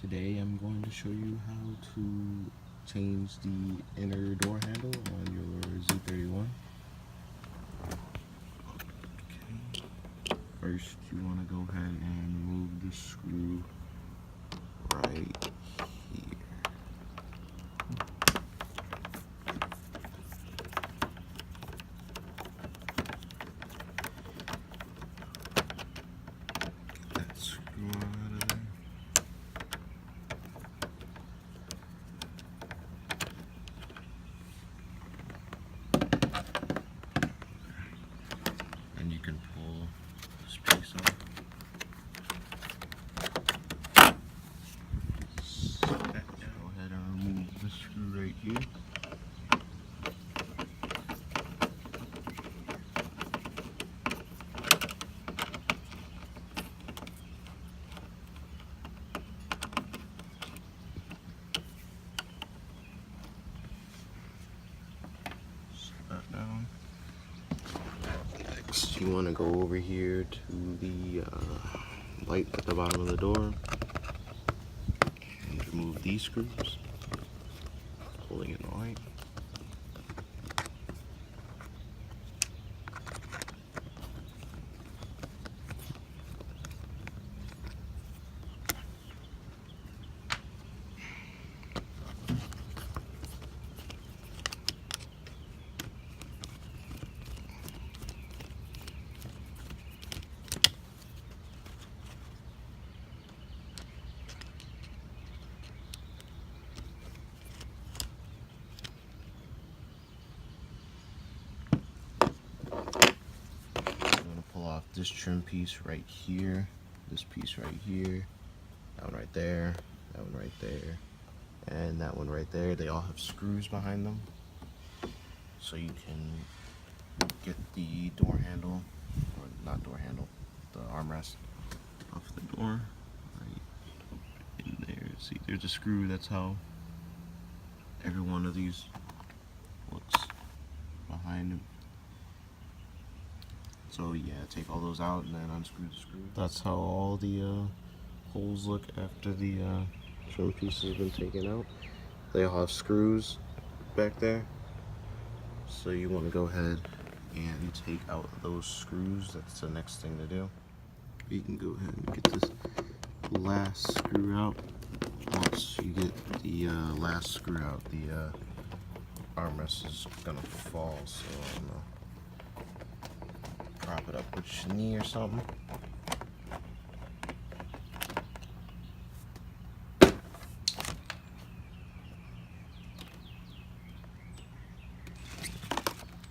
Today I'm going to show you how to change the inner door handle on your Z31. Okay. First you want to go ahead and remove the screw right here. Get that screw out of there. And you can pull this piece off. Go ahead and remove the screw right here. Set that down. Next, you want to go over here to the light at the bottom of the door and remove these screws, pulling in the light. This trim piece right here, this piece right here, that one right there, that one right there, and that one right there. They all have screws behind them, so you can get the door handle, or not door handle, the armrest off the door right in there. See, there's a screw. That's how every one of these looks behind them. So yeah, take all those out and then unscrew the screw. That's how all the holes look after the trim pieces have been taken out. They all have screws back there. So you want to go ahead and take out those screws. That's the next thing to do. You can go ahead and get this last screw out. Once you get the last screw out, the armrest is gonna fall. So I'm gonna prop it up with your knee or something.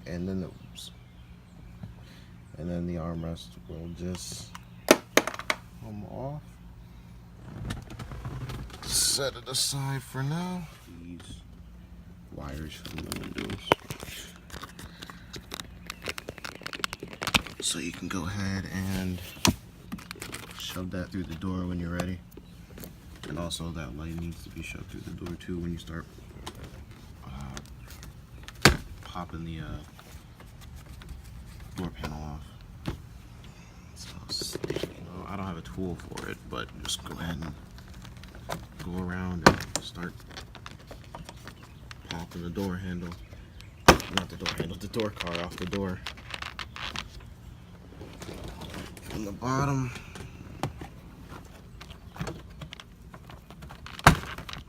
And then the armrest will just come off. Set it aside for now. These wires from the windows. So you can go ahead and shove that through the door when you're ready. And also that light needs to be shoved through the door too when you start popping the door panel off. So, I don't have a tool for it, but just go ahead and go around and start popping the door handle. Not the door handle, the door card off the door. From the bottom,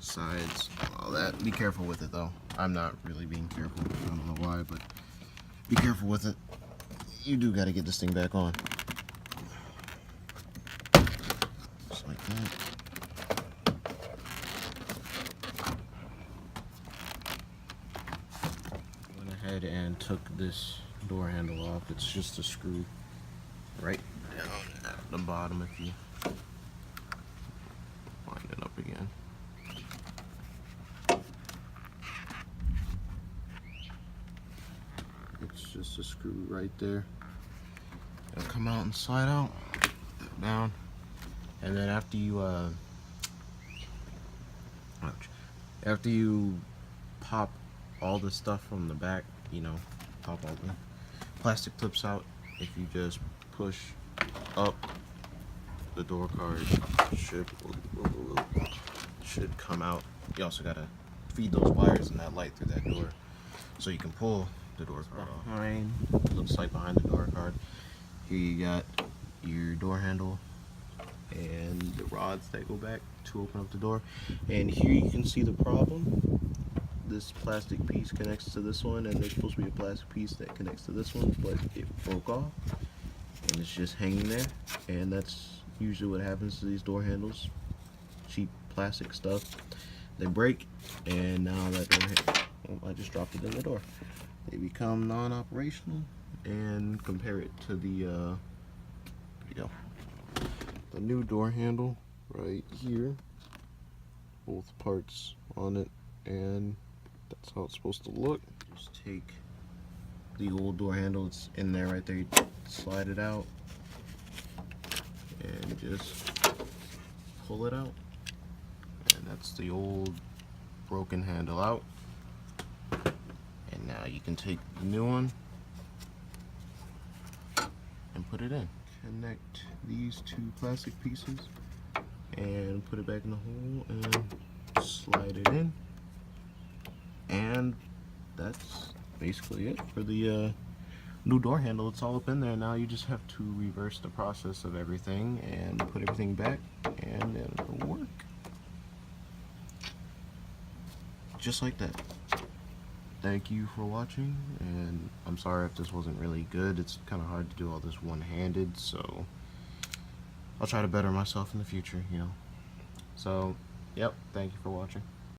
sides, all that. Be careful with it though. I'm not really being careful. I don't know why, but be careful with it. You do got to get this thing back on. Just like that. Went ahead and took this door handle off. It's just a screw right down at the bottom if you wind it up again. It's just a screw right there. It'll come out and slide out, down, and then after you pop all the stuff from the back, you know, pop all the plastic clips out. If you just push up, the door card should should come out. You also gotta feed those wires and that light through that door, so you can pull the door card off. Looks like behind the door card. Here you got your door handle and the rods that go back to open up the door. And here you can see the problem. This plastic piece connects to this one, and there's supposed to be a plastic piece that connects to this one, but it broke off and it's just hanging there. And that's usually what happens to these door handles. Cheap plastic stuff, they break, and now that door handle, I just dropped it in the door. They become non-operational. And compare it to the there you go, the new door handle right here, both parts on it, and that's how it's supposed to look. Just take the old door handle, it's in there right there, you slide it out and just pull it out, and that's the old broken handle out. And now you can take the new one and put it in. Connect these two plastic pieces and put it back in the hole and slide it in. And that's basically it for the new door handle. It's all up in there. Now you just have to reverse the process of everything and put everything back, and it'll work. Just like that. Thank you for watching, and I'm sorry if this wasn't really good. It's kind of hard to do all this one-handed, so I'll try to better myself in the future, you know. So, yep, thank you for watching.